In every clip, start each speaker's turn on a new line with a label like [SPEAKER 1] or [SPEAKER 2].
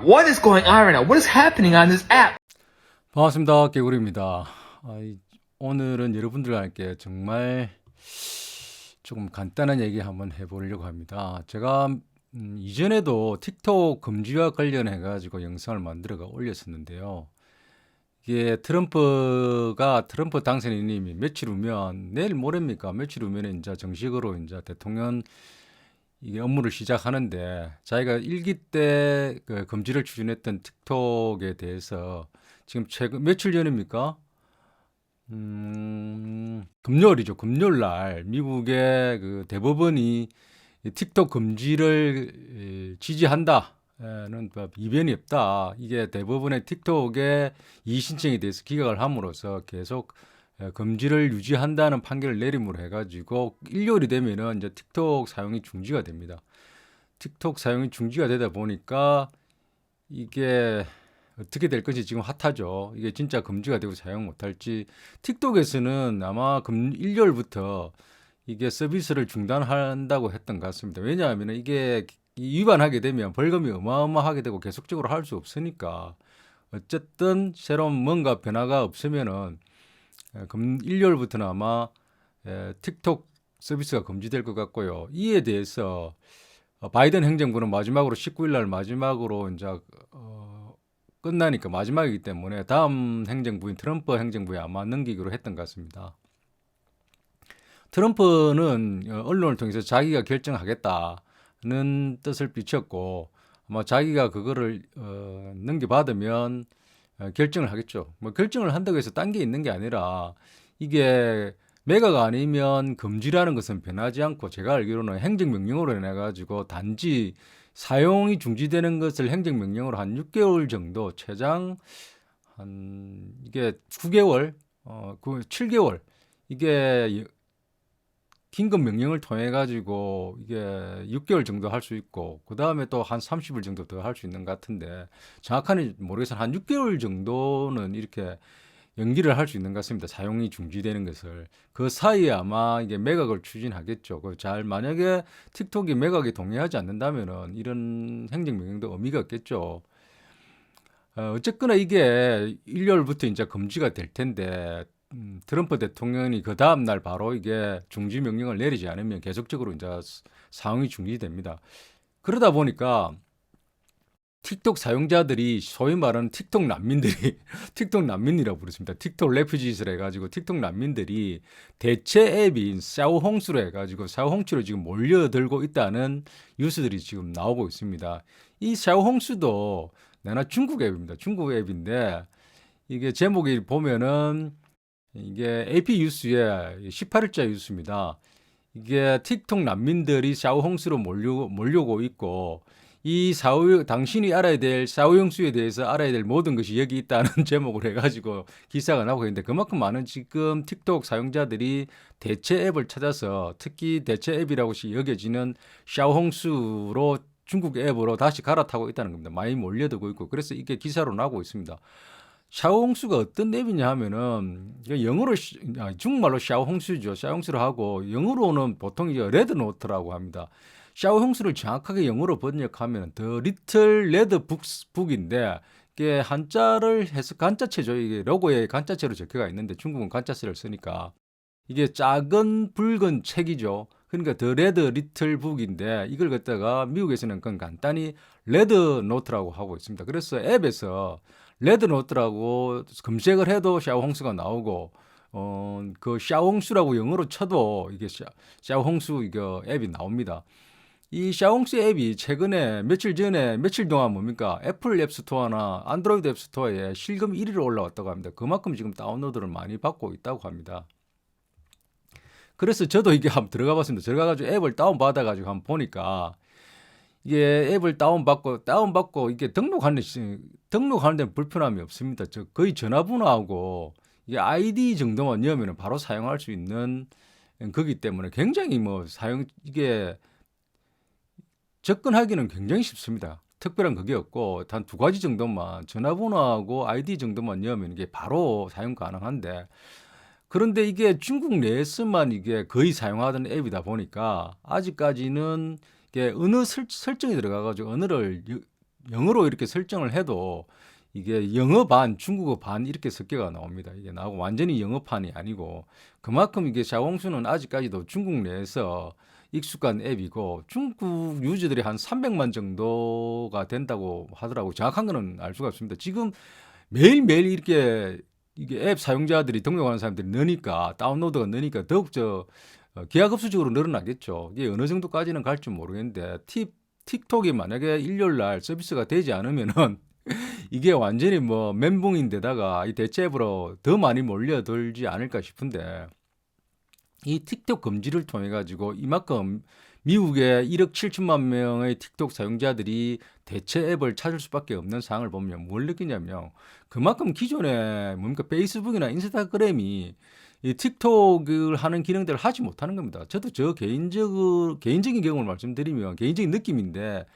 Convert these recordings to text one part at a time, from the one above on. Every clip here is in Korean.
[SPEAKER 1] What is going on right now? What is happening on this app?
[SPEAKER 2] 반갑습니다. 개구리입니다. 오늘은 여러분들과 함께 정말 조금 간단한 얘기 한번 해보려고 합니다. 제가 이전에도 틱톡 금지와 관련해 가지고 영상을 만들어가 올렸었는데요. 이게 트럼프 당선인님이 며칠 후면, 내일 모레입니까? 며칠 후면 이제 정식으로 이제 대통령 이게 업무를 시작하는데, 자기가 일기 때 그 금지를 추진했던 틱톡에 대해서 지금 최근 며칠 전입니까? 금요일이죠. 금요일 날 미국의 그 대법원이 이 틱톡 금지를 지지한다는 이변이 없다. 이게 대법원의 틱톡의 이의 신청에 대해서 기각을 함으로써 계속 금지를 유지한다는 판결을 내림으로 해가지고 일요일이 되면은 이제 틱톡 사용이 중지가 됩니다. 틱톡 사용이 중지가 되다 보니까 이게 어떻게 될 것이 지금 핫하죠. 이게 진짜 금지가 되고 사용 못할지. 틱톡에서는 아마 일요일부터 이게 서비스를 중단한다고 했던 것 같습니다. 왜냐하면 이게 위반하게 되면 벌금이 어마어마하게 되고 계속적으로 할 수 없으니까. 어쨌든 새로운 뭔가 변화가 없으면은 일요일부터는 아마 틱톡 서비스가 금지될 것 같고요. 이에 대해서 바이든 행정부는 마지막으로 19일 날 마지막으로 이제 끝나니까 마지막이기 때문에 다음 행정부인 트럼프 행정부에 아마 넘기기로 했던 것 같습니다. 트럼프는 언론을 통해서 자기가 결정하겠다는 뜻을 비췄고, 아마 자기가 그거를 넘겨받으면 결정을 하겠죠. 뭐 결정을 한다고 해서 딴 게 있는 게 아니라, 이게 매가가 아니면 금지라는 것은 변하지 않고, 제가 알기로는 행정명령으로 해가지고 단지 사용이 중지되는 것을 행정명령으로 한 6개월 정도, 최장 한 이게 9개월, 7개월, 이게 긴급 명령을 통해 가지고 이게 6개월 정도 할 수 있고, 그 다음에 또 한 30일 정도 더 할 수 있는 것 같은데, 정확하니 모르겠어요. 한 6개월 정도는 이렇게 연기를 할 수 있는 것 같습니다. 사용이 중지되는 것을. 그 사이에 아마 이게 매각을 추진하겠죠. 만약에 틱톡이 매각에 동의하지 않는다면은 이런 행정명령도 의미가 없겠죠. 어쨌거나 이게 일요일부터 이제 금지가 될 텐데, 트럼프 대통령이 그 다음 날 바로 이게 중지 명령을 내리지 않으면 계속적으로 이제 사용이 중지됩니다. 그러다 보니까 틱톡 사용자들이, 소위 말하는 틱톡 난민들이 틱톡 난민이라고 부르습니다. 틱톡 레퓨지스를 해가지고 틱톡 난민들이 대체 앱인 샤오홍수로 해가지고 샤오홍수로 지금 몰려들고 있다는 뉴스들이 지금 나오고 있습니다. 이 샤오홍수도 내나 중국 앱입니다. 중국 앱인데, 이게 제목이 보면은 이게 AP 뉴스의 18일자 뉴스입니다. 이게 틱톡 난민들이 샤오홍수로 몰려오고 있고, 당신이 알아야 될 샤오홍수에 대해서 알아야 될 모든 것이 여기 있다는 제목을 해가지고 기사가 나오고 있는데, 그만큼 많은 지금 틱톡 사용자들이 대체 앱을 찾아서, 특히 대체 앱이라고 여겨지는 샤오홍수로, 중국 앱으로 다시 갈아타고 있다는 겁니다. 많이 몰려들고 있고, 그래서 이게 기사로 나오고 있습니다. 샤오홍수가 어떤 앱이냐 하면은, 중국말로 샤오홍수죠. 샤오홍수를 하고, 영어로는 보통 이제 레드노트라고 합니다. 샤오홍수를 정확하게 영어로 번역하면 더 리틀 레드 북인데, 이게 한자를 해서 간자체죠. 이게 로고에 간자체로 적혀가 있는데, 중국은 간자체를 쓰니까 이게 작은 붉은 책이죠. 그러니까 더 레드 리틀 북인데, 이걸 갖다가 미국에서는 그건 간단히 레드 노트라고 하고 있습니다. 그래서 앱에서 레드 노트라고 검색을 해도 샤오홍수가 나오고, 그 샤오홍수라고 영어로 쳐도 이게 샤오홍수 이거 앱이 나옵니다. 이 샤오홍수 앱이 최근에 며칠 동안 뭡니까? 애플 앱 스토어나 안드로이드 앱 스토어에 실금 1위로 올라왔다고 합니다. 그만큼 지금 다운로드를 많이 받고 있다고 합니다. 그래서 저도 이게 한번 들어가 봤습니다. 들어가가지고 앱을 다운받아가지고 한번 보니까, 이게 앱을 다운받고 이게 등록하는 데는 불편함이 없습니다. 거의 전화번호하고 이게 아이디 정도만 넣으면 바로 사용할 수 있는 거기 때문에 굉장히 이게 접근하기는 굉장히 쉽습니다. 특별한 그게 없고, 단 두 가지 정도만, 전화번호하고 아이디 정도만 넣으면 이게 바로 사용 가능한데, 그런데 이게 중국 내에서만 이게 거의 사용하던 앱이다 보니까, 아직까지는 이게 언어 설정이 들어가가지고 언어를 영어로 이렇게 설정을 해도 이게 영어 반, 중국어 반 이렇게 섞여가 나옵니다. 이게 나오고 완전히 영어판이 아니고 그만큼 이게 샤오홍수는 아직까지도 중국 내에서 익숙한 앱이고 중국 유저들이 한 300만 정도가 된다고 하더라고요. 정확한 거는 알 수가 없습니다. 지금 매일매일 이렇게 이게 앱 사용자들이 등록하는 사람들이 느니까 다운로드가 느니까 더욱 기하급수적으로 늘어나겠죠. 이게 어느 정도까지는 갈지 모르겠는데 틱톡이 만약에 일요일 날 서비스가 되지 않으면은 이게 완전히 뭐 멘붕인데다가 이 대체 앱으로 더 많이 몰려들지 않을까 싶은데 이 틱톡 금지를 통해 가지고 이만큼 미국의 1억 7천만 명의 틱톡 사용자들이 대체 앱을 찾을 수밖에 없는 상황을 보면 뭘 느끼냐면 그만큼 기존에 뭡니까 페이스북이나 인스타그램이 이 틱톡을 하는 기능들을 하지 못하는 겁니다. 저도 개인적인 경험을 말씀드리면 개인적인 느낌인데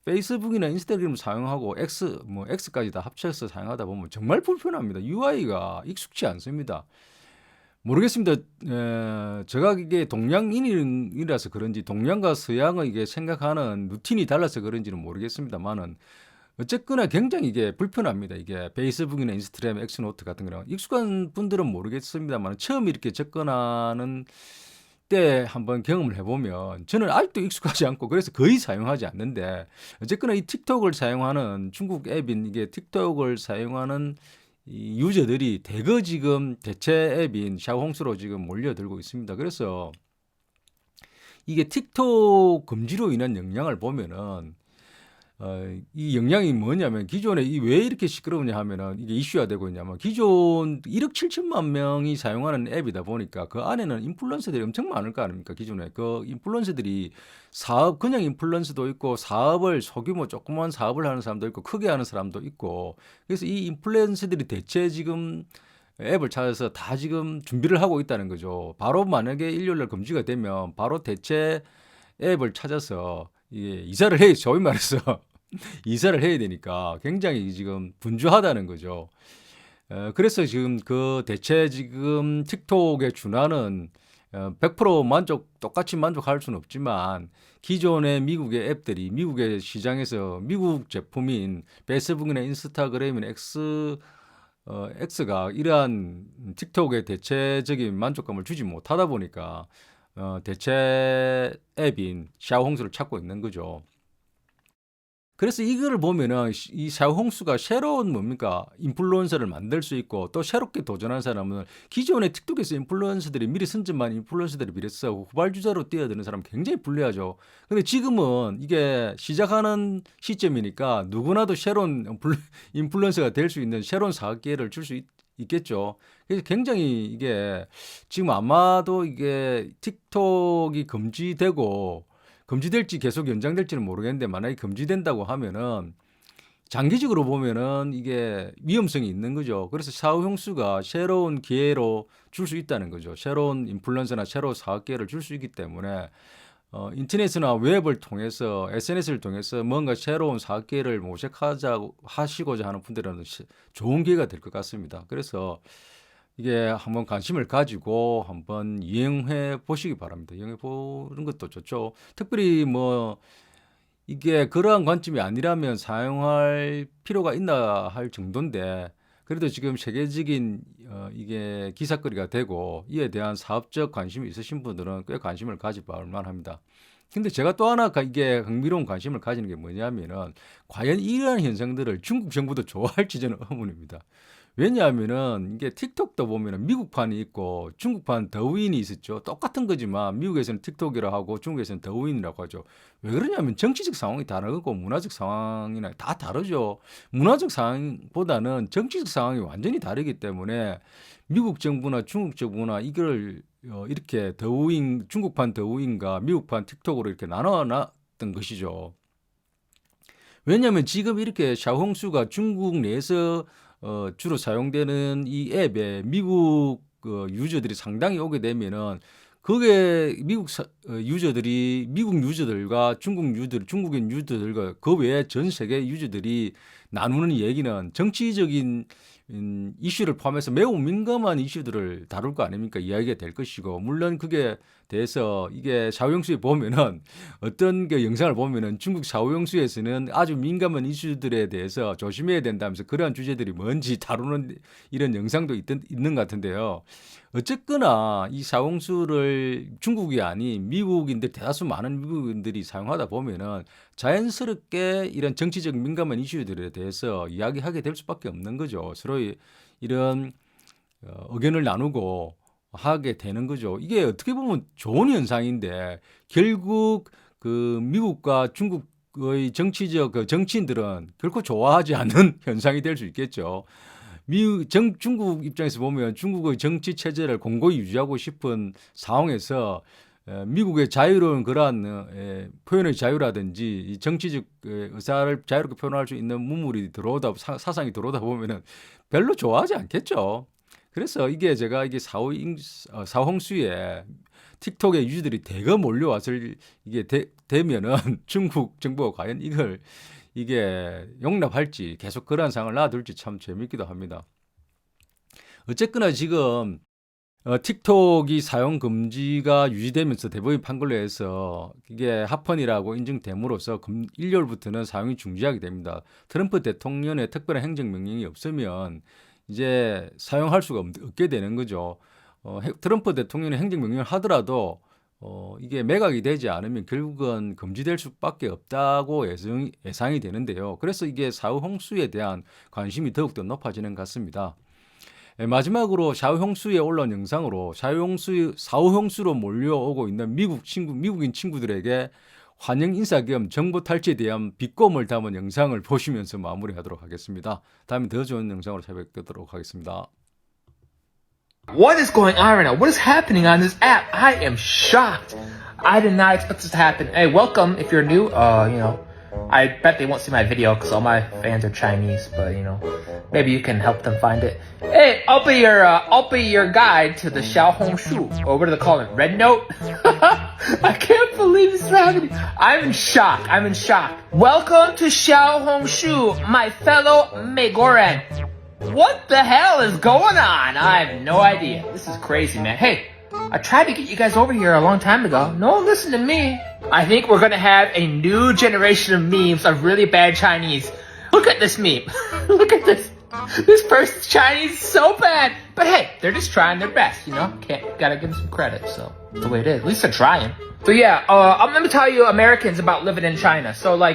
[SPEAKER 2] 페이스북이나 인스타그램을 사용하고 X까지 다 합쳐서 사용하다 보면 정말 불편합니다. UI가 익숙치 않습니다. 모르겠습니다. 제가 이게 동양인이라서 그런지 동양과 서양의 이게 생각하는 루틴이 달라서 그런지는 모르겠습니다만은 어쨌거나 굉장히 이게 불편합니다. 이게 페이스북이나 인스타그램, 엑스노트 같은 거는 익숙한 분들은 모르겠습니다만 처음 이렇게 접근하는 때 한번 경험을 해보면 저는 아직도 익숙하지 않고 그래서 거의 사용하지 않는데 어쨌거나 이 틱톡을 사용하는 중국 앱인 이게 틱톡을 사용하는 이 유저들이 대거 지금 대체 앱인 샤오홍스로 지금 몰려들고 있습니다. 그래서 이게 틱톡 금지로 인한 영향을 보면은 이 영향이 뭐냐면 기존에 이 왜 이렇게 시끄러우냐 하면은 이게 이슈가 되고 있냐면 기존 1억 7천만 명이 사용하는 앱이다 보니까 그 안에는 인플루언서들이 엄청 많을 거 아닙니까? 기존에 그 인플루언서들이 그냥 인플루언서도 있고 사업을 소규모 조그만 사업을 하는 사람도 있고 크게 하는 사람도 있고 그래서 이 인플루언서들이 대체 지금 앱을 찾아서 다 지금 준비를 하고 있다는 거죠. 바로 만약에 일요일날 금지가 되면 바로 대체 앱을 찾아서 이사를 해, 소위 말해서 이사를 해야 되니까 굉장히 지금 분주하다는 거죠. 그래서 지금 그 대체 지금 틱톡에 준하는 100% 똑같이 만족할 수는 없지만 기존의 미국의 앱들이 미국의 시장에서 미국 제품인 페이스북이나 인스타그램이나 X가 이러한 틱톡의 대체적인 만족감을 주지 못하다 보니까 대체 앱인 샤오홍수를 찾고 있는 거죠. 그래서 이거를 보면은 이 샤오홍수가 새로운 뭡니까 인플루언서를 만들 수 있고 또 새롭게 도전한 사람은 기존의 틱톡에서 인플루언서들이 미리 선점한 인플루언서들이 비해서 후발주자로 뛰어드는 사람 굉장히 불리하죠. 근데 지금은 이게 시작하는 시점이니까 누구나도 새로운 인플루언서가 될 수 있는 새로운 사업 기회를 줄 수 있겠죠. 그래서 굉장히 이게 지금 아마도 이게 틱톡이 금지될지 계속 연장될지는 모르겠는데 만약에 금지된다고 하면은 장기적으로 보면은 이게 위험성이 있는 거죠. 그래서 샤오홍수가 새로운 기회로 줄 수 있다는 거죠. 새로운 인플루언서나 새로운 사업 기회를 줄 수 있기 때문에 인터넷이나 웹을 통해서 SNS를 통해서 뭔가 새로운 사업 기회를 하시고자 하는 분들은 좋은 기회가 될 것 같습니다. 그래서 이게 한번 관심을 가지고 한번 이용해 보시기 바랍니다. 이용해 보는 것도 좋죠. 특별히 뭐 이게 그러한 관점이 아니라면 사용할 필요가 있나 할 정도인데 그래도 지금 세계적인 이게 기사거리가 되고 이에 대한 사업적 관심이 있으신 분들은 꽤 관심을 가져볼 만합니다. 근데 제가 또 하나 이게 흥미로운 관심을 가지는 게 뭐냐면은 과연 이러한 현상들을 중국 정부도 좋아할지 저는 의문입니다. 왜냐하면은 이게 틱톡도 보면은 미국판이 있고 중국판 더우인이 있었죠. 똑같은 거지만 미국에서는 틱톡이라고 하고 중국에서는 더우인이라고 하죠. 왜 그러냐면 정치적 상황이 다르고 문화적 상황이나 다 다르죠. 문화적 상황보다는 정치적 상황이 완전히 다르기 때문에 미국 정부나 중국 정부나 이걸 이렇게 중국판 더우인과 미국판 틱톡으로 이렇게 나눠놨던 것이죠. 왜냐하면 지금 이렇게 샤오홍수가 중국 내에서 주로 사용되는 이 앱에 미국 유저들이 상당히 오게 되면은 그게 유저들이 미국 유저들과 중국인 유저들과 그 외에 전 세계 유저들이 나누는 얘기는 정치적인 이슈를 포함해서 매우 민감한 이슈들을 다룰 거 아닙니까? 이야기가 될 것이고, 물론 그게 대해서 이게 샤오용수에 보면은 어떤 그 영상을 보면은 중국 샤오용수에서는 아주 민감한 이슈들에 대해서 조심해야 된다면서 그러한 주제들이 뭔지 다루는 이런 영상도 있는 것 같은데요. 어쨌거나 이 샤오용수를 중국이 아닌 미국인들, 대다수 많은 미국인들이 사용하다 보면은 자연스럽게 이런 정치적 민감한 이슈들에 대해서 이야기하게 될 수밖에 없는 거죠. 서로 이런 의견을 나누고 하게 되는 거죠. 이게 어떻게 보면 좋은 현상인데 결국 그 미국과 중국의 정치적 그 정치인들은 결코 좋아하지 않는 현상이 될 수 있겠죠. 중국 입장에서 보면 중국의 정치 체제를 공고히 유지하고 싶은 상황에서 미국의 자유로운 그러한 표현의 자유라든지 이 정치적 의사를 자유롭게 표현할 수 있는 문물이 들어오다 사상이 들어오다 보면은 별로 좋아하지 않겠죠. 그래서 이게 제가 이게 사홍수에 틱톡에 유저들이 대거 몰려왔을 이게 되면은 중국 정부가 과연 이게 용납할지 계속 그러한 상황을 놔둘지 참 재밌기도 합니다. 어쨌거나 지금 틱톡이 사용 금지가 유지되면서 대법원이 판결로 해서 이게 합헌이라고 인정됨으로써 일요일부터는 사용이 중지하게 됩니다. 트럼프 대통령의 특별한 행정명령이 없으면 이제 사용할 수가 없게 되는 거죠. 트럼프 대통령의 행정명령을 하더라도 이게 매각이 되지 않으면 결국은 금지될 수밖에 없다고 예상이 되는데요. 그래서 이게 샤오홍수에 대한 관심이 더욱더 높아지는 것 같습니다. 마지막으로 샤오홍수에 올라온 영상으로 샤오홍수로 몰려오고 있는 미국인 친구들에게 환영 인사 겸 정보 탈취에 대한 비꼼을 담은 영상을 보시면서 마무리하도록 하겠습니다. 다음에 더 좋은 영상으로 찾아뵙도록 하겠습니다.
[SPEAKER 1] What is going on right now? What is happening on this app? I am shocked. I did not expect this to happen. Hey, welcome if you're new. I bet they won't see my video because all my fans are Chinese, but maybe you can help them find it. Hey, I'll be your guide to the Xiaohongshu, or what do they call it? Red Note? I can't believe this is happening. I'm in shock. Welcome to Xiaohongshu, my fellow Meigoran. What the hell is going on? I have no idea. This is crazy, man. Hey, I tried to get you guys over here a long time ago. No one listened to me. I think we're gonna have a new generation of memes of really bad Chinese. Look at this meme. Look at this. This person's Chinese is so bad. But hey, they're just trying their best, Gotta give them some credit, so that's the way it is. At least they're trying. So yeah, let me tell you Americans about living in China. So I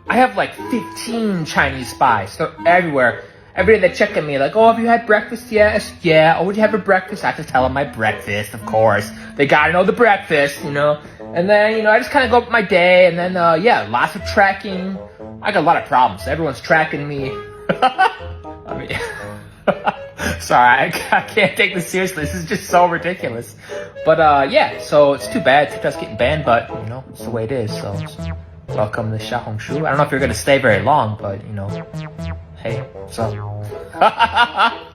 [SPEAKER 1] have 15 Chinese spies. They're everywhere. Every day they check on me like, oh, have you had breakfast yet? Yeah. Oh, what did you have for breakfast? I have to tell them my breakfast, of course. They gotta know the breakfast, And then, I just kind of go up my day, and then, lots of tracking. I got a lot of problems. Everyone's tracking me. I mean, sorry, I can't take this seriously. This is just so ridiculous. But, so it's too bad TikTok's getting banned, but, it's the way it is, so welcome to Xiaohongshu. I don't know if you're gonna stay very long, but, hey, what's up?